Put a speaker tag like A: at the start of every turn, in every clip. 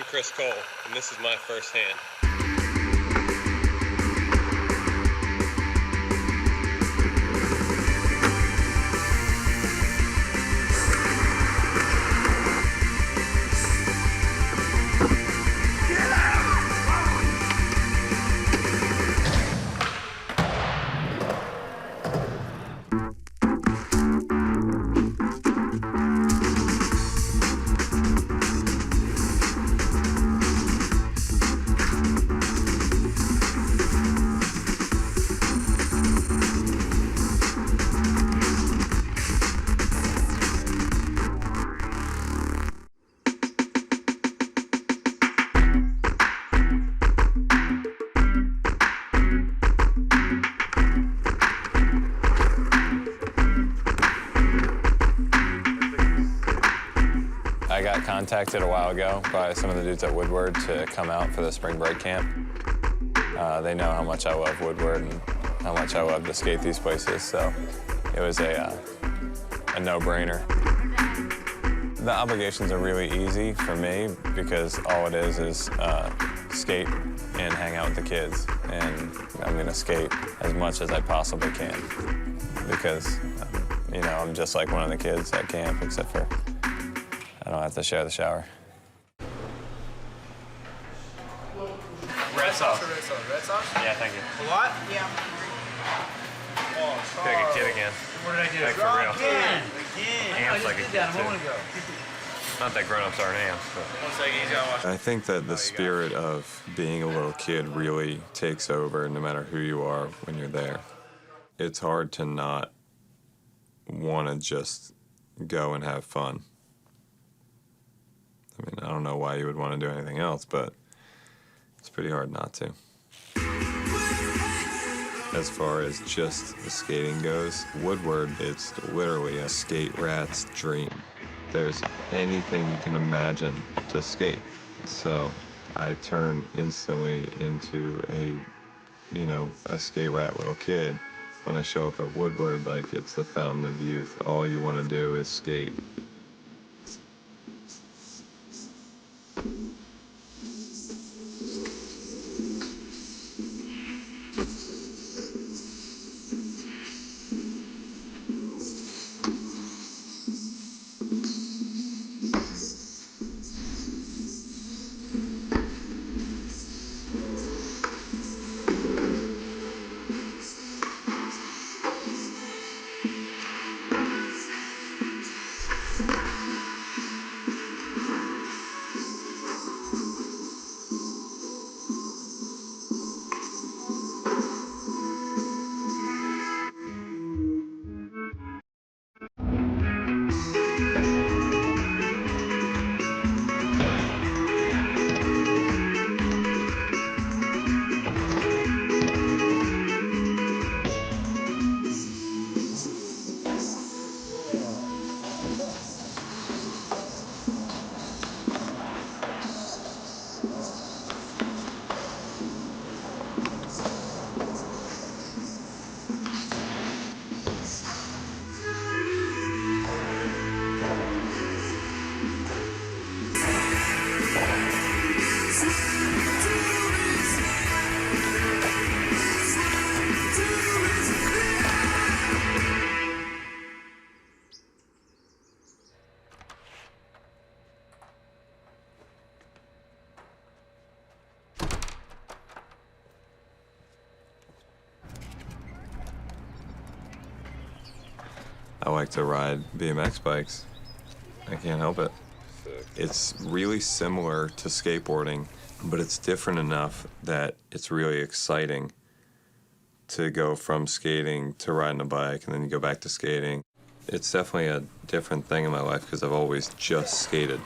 A: Chris Cole, and this is my first hand.
B: I got contacted a while ago by some of the dudes at Woodward to come out for the spring break camp. They know how much I love Woodward and how much I love to skate these places, so it was a no-brainer. The obligations are really easy for me because all it is skate and hang out with the kids, and I'm gonna skate as much as I possibly can because, you know, I'm just like one of the kids at camp, except for I don't have to share the shower.
C: Red sauce.
D: Red sauce?
C: Yeah, thank you.
D: A lot? Yeah. Oh,
C: Feel like a kid again.
D: What did I do?
C: Like for real.
D: Again.
C: Amps like a
D: did
C: kid
D: that a
C: too.
D: moment ago.
C: Not that grown-ups aren't amps, but.
D: 1 second, he's gotta watch.
E: I think that the spirit of being a little kid really takes over no matter who you are when you're there. It's hard to not want to just go and have fun. I mean, I don't know why you would want to do anything else, but it's pretty hard not to. As far as just the skating goes, Woodward, it's literally a skate rat's dream. There's anything you can imagine to skate. So I turn instantly into a skate rat little kid. When I show up at Woodward, like it's the fountain of youth. All you want to do is skate. I like to ride BMX bikes. I can't help it. It's really similar to skateboarding, but it's different enough that it's really exciting to go from skating to riding a bike, and then you go back to skating. It's definitely a different thing in my life because I've always just skated.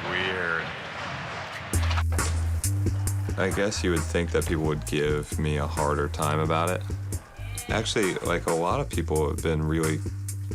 C: Weird.
E: I guess you would think that people would give me a harder time about it. Actually, like, a lot of people have been really,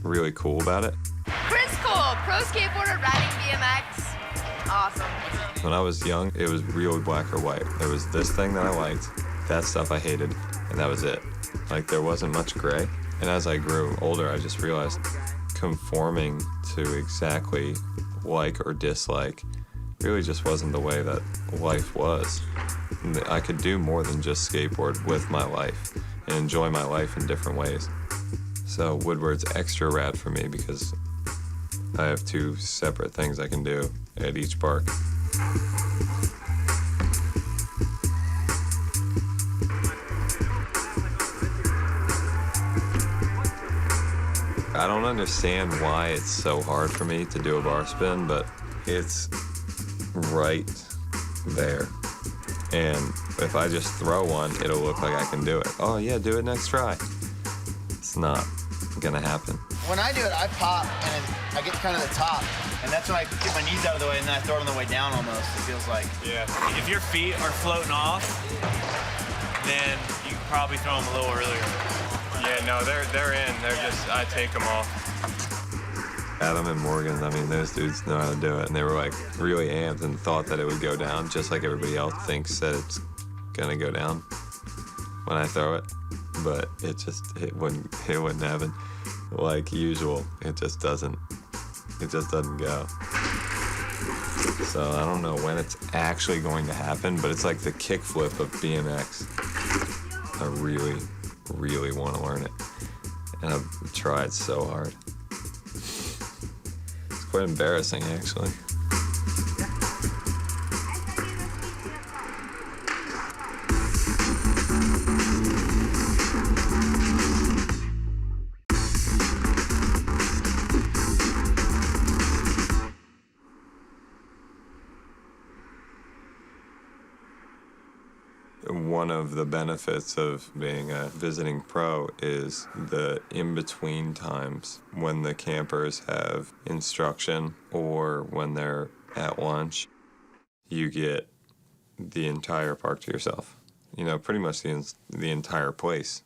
E: really cool about it.
F: Chris Cole, pro skateboarder riding BMX. Awesome.
E: When I was young, it was real black or white. There was this thing that I liked, that stuff I hated, and that was it. Like, there wasn't much gray. And as I grew older, I just realized conforming to exactly like or dislike really just wasn't the way that life was. I could do more than just skateboard with my life and enjoy my life in different ways. So Woodward's extra rad for me because I have two separate things I can do at each park. I don't understand why it's so hard for me to do a bar spin, but it's right there. And if I just throw one, it'll look like I can do it. Oh yeah, do it next try. It's not gonna happen.
G: When I do it, I pop and I get kind of the top, and that's when I get my knees out of the way and then I throw it on the way down almost, it feels like.
C: Yeah. If your feet are floating off, then you can probably throw them a little earlier. Yeah, no, they're in. They're just, I take them off.
E: Adam and Morgan, I mean, those dudes know how to do it, and they were like really amped and thought that it would go down, just like everybody else thinks that it's gonna go down when I throw it. But it wouldn't happen. Like usual, it just doesn't go. So I don't know when it's actually going to happen, but it's like the kickflip of BMX. I really, really want to learn it, and I've tried so hard. It's quite embarrassing, actually. One of the benefits of being a visiting pro is the in-between times when the campers have instruction or when they're at lunch. You get the entire park to yourself. You know, pretty much the entire place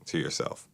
E: to yourself.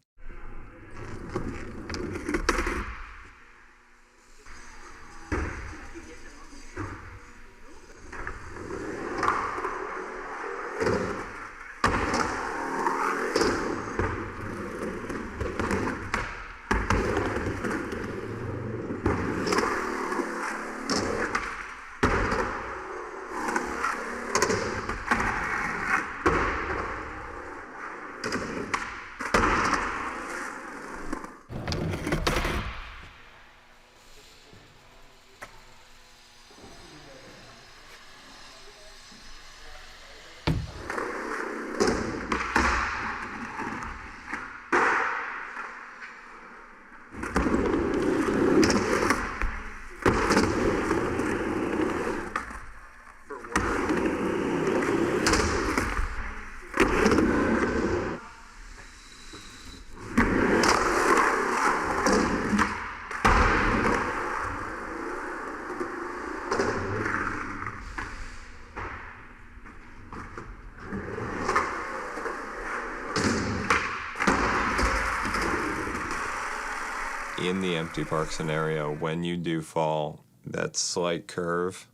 E: In the empty park scenario, when you do fall, that slight curve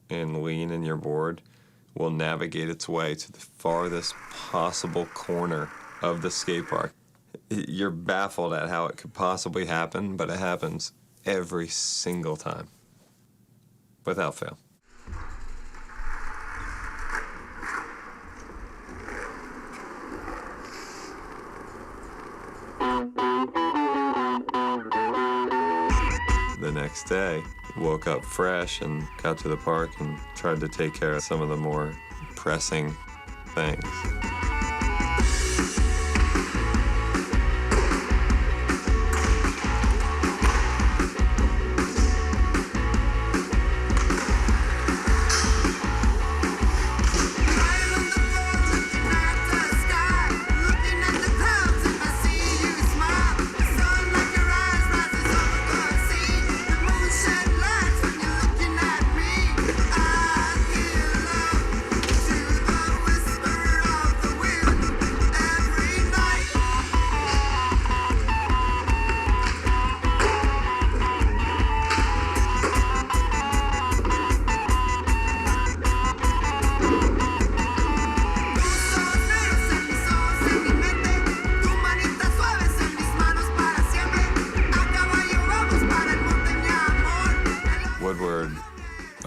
E: and lean in your board will navigate its way to the farthest possible corner of the skate park. You're baffled at how it could possibly happen, but it happens every single time, without fail. The next day, woke up fresh and got to the park and tried to take care of some of the more pressing things.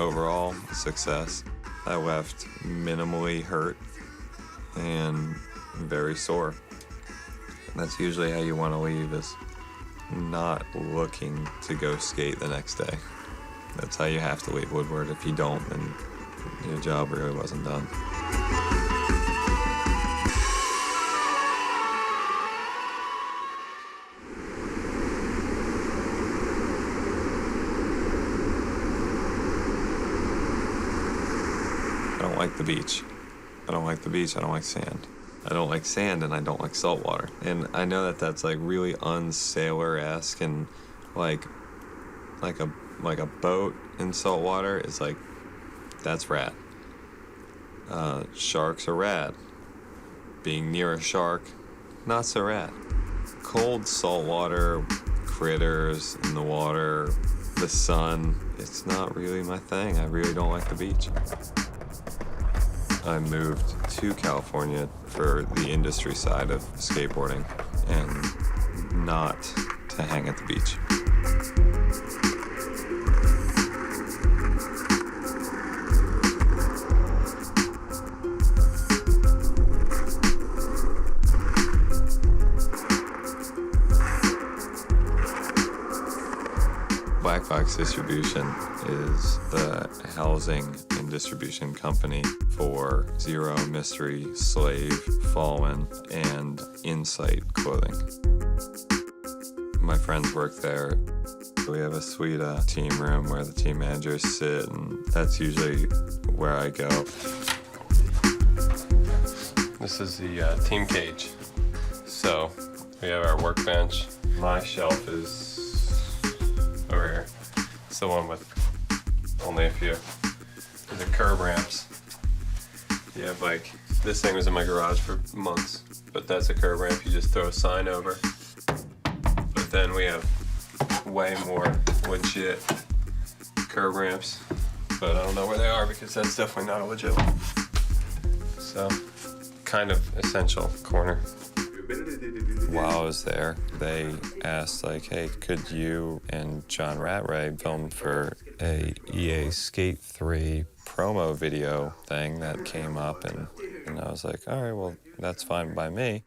E: overall success. I left minimally hurt and very sore. That's usually how you want to leave, is not looking to go skate the next day. That's how you have to leave Woodward. If you don't, then your job really wasn't done. I don't like the beach. I don't like the beach. I don't like sand. I don't like sand, and I don't like salt water. And I know that that's like really unsailor-esque, and like a boat in salt water is like, that's rad. Sharks are rad. Being near a shark, not so rad. Cold saltwater, critters in the water, the sun, it's not really my thing. I really don't like the beach. I moved to California for the industry side of skateboarding and not to hang at the beach. Black Box Distribution is the housing and distribution company for Zero, Mystery, Slave, Fallen, and Insight clothing. My friends work there. We have a sweet team room where the team managers sit, and that's usually where I go.
A: This is the team cage. So we have our workbench. My shelf is over here. It's the one with only a few. The curb ramps. You have like, this thing was in my garage for months, but that's a curb ramp. You just throw a sign over. But then we have way more legit curb ramps, but I don't know where they are because that's definitely not a legit one. So, kind of essential corner.
B: While I was there, they asked, like, hey, could you and John Rattray film for a EA Skate 3 promo video thing that came up? And I was like, all right, well, that's fine by me.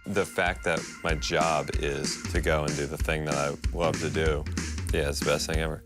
B: The fact that my job is to go and do the thing that I love to do, yeah, it's the best thing ever.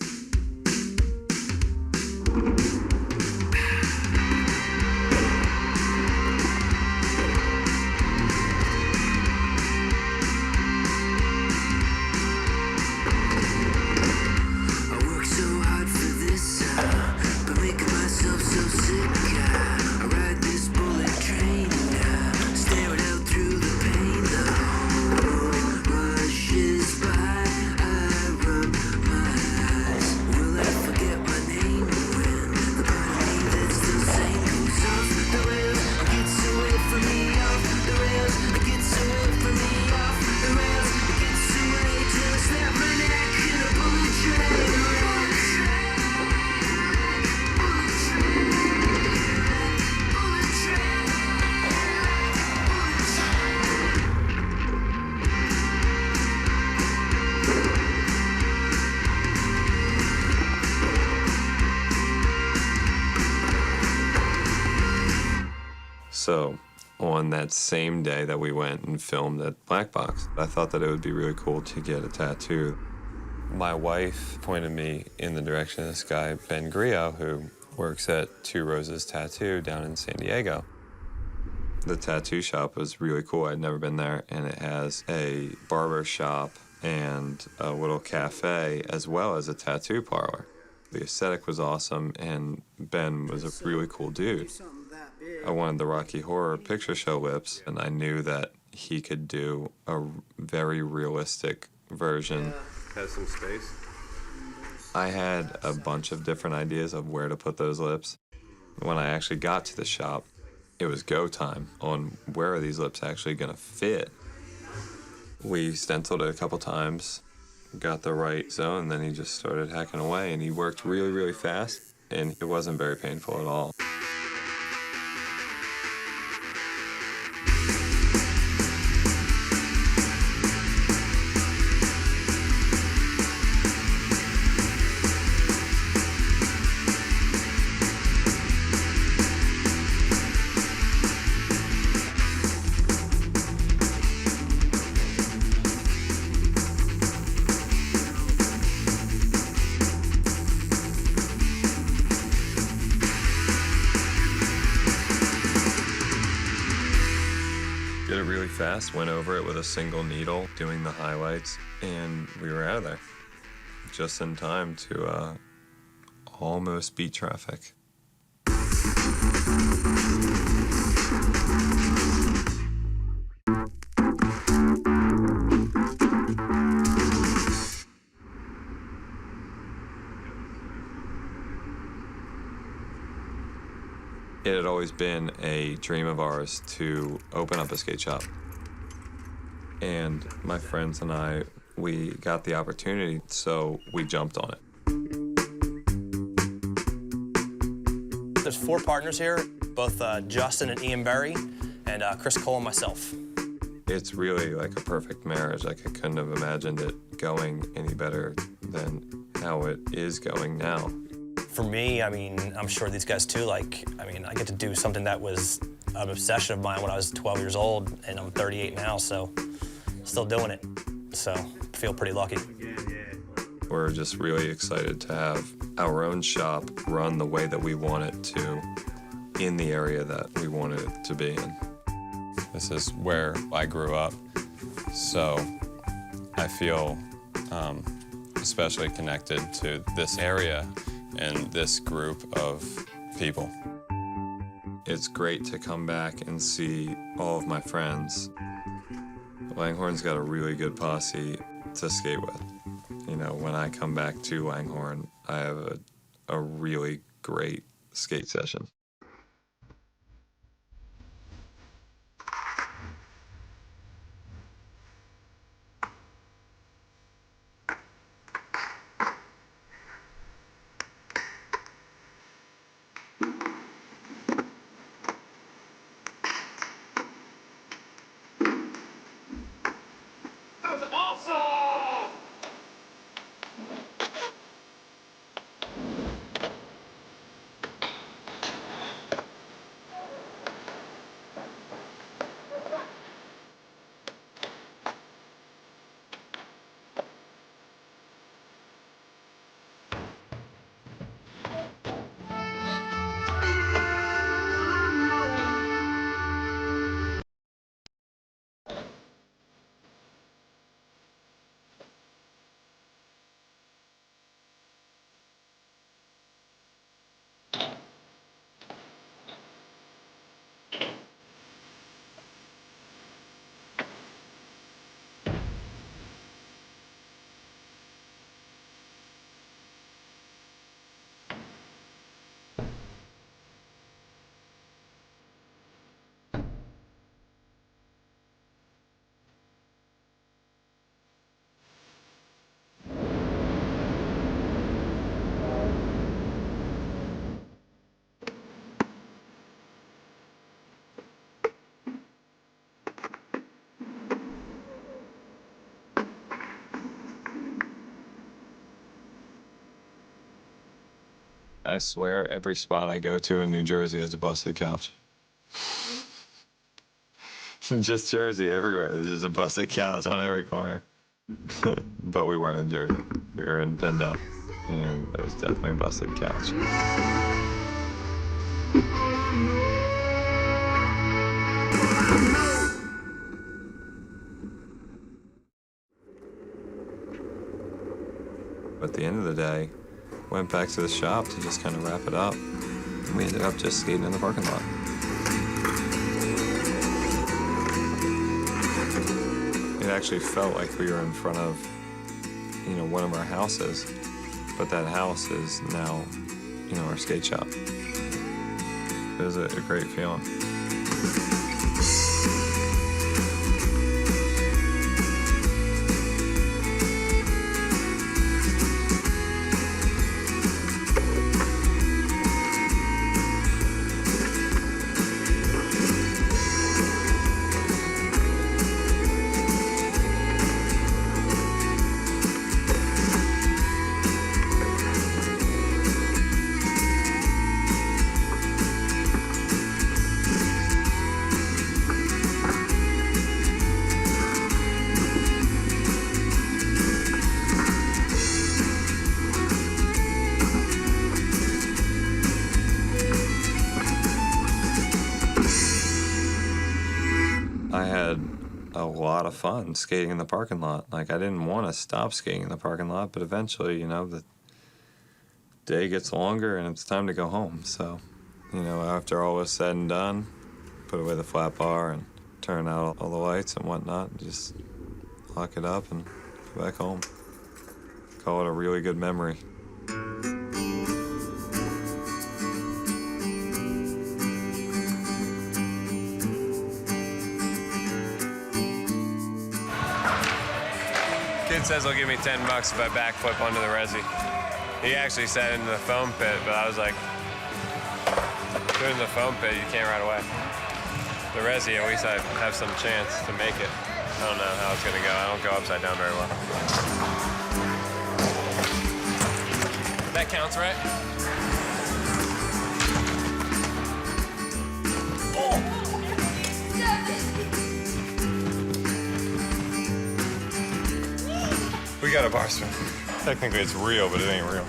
E: So on that same day that we went and filmed at Black Box, I thought that it would be really cool to get a tattoo.
B: My wife pointed me in the direction of this guy, Ben Grillo, who works at Two Roses Tattoo down in San Diego.
E: The tattoo shop was really cool. I'd never been there, and it has a barber shop and a little cafe as well as a tattoo parlor. The aesthetic was awesome, and Ben was a really cool dude. I wanted the Rocky Horror Picture Show lips, and I knew that he could do a very realistic version.
A: Has some space.
E: I had a bunch of different ideas of where to put those lips. When I actually got to the shop, it was go time on where are these lips actually gonna fit. We stenciled it a couple times, got the right zone, and then he just started hacking away, and he worked really, really fast, and it wasn't very painful at all. fast, went over it with a single needle, doing the highlights, and we were out of there. Just in time to almost beat traffic. It had always been a dream of ours to open up a skate shop. And my friends and I, we got the opportunity, so we jumped on it.
H: There's 4 partners here, both Justin and Ian Berry, and Chris Cole and myself.
E: It's really like a perfect marriage. Like, I couldn't have imagined it going any better than how it is going now.
H: For me, I mean, I'm sure these guys too, like, I mean, I get to do something that was an obsession of mine when I was 12 years old, and I'm 38 now, so still doing it. So I feel pretty lucky.
E: We're just really excited to have our own shop run the way that we want it to in the area that we wanted it to be in.
B: This is where I grew up, so I feel especially connected to this area and this group of people.
E: It's great to come back and see all of my friends. Langhorne's got a really good posse to skate with. You know, when I come back to Langhorne, I have a really great skate session. I swear every spot I go to in New Jersey has a busted couch. Just Jersey everywhere. There's just a busted couch on every corner. But we weren't in Jersey. We were in Bendel. And there was definitely a busted couch. At the end of the day, went back to the shop to just kind of wrap it up. And we ended up just skating in the parking lot. It actually felt like we were in front of, you know, one of our houses, but that house is now, you know, our skate shop. It was a great feeling. a lot of fun skating in the parking lot. Like, I didn't want to stop skating in the parking lot, but eventually, you know, the day gets longer and it's time to go home. So, you know, after all was said and done, put away the flat bar and turn out all the lights and whatnot, and just lock it up and go back home. Call it a really good memory.
A: Kid says he'll give me $10 if I backflip onto the resi. He actually said into the foam pit, but I was like, doing the foam pit, you can't right away. The resi, at least I have some chance to make it. I don't know how it's gonna go. I don't go upside down very well. That counts, right? We got a bar swing. Technically it's real, but it ain't real.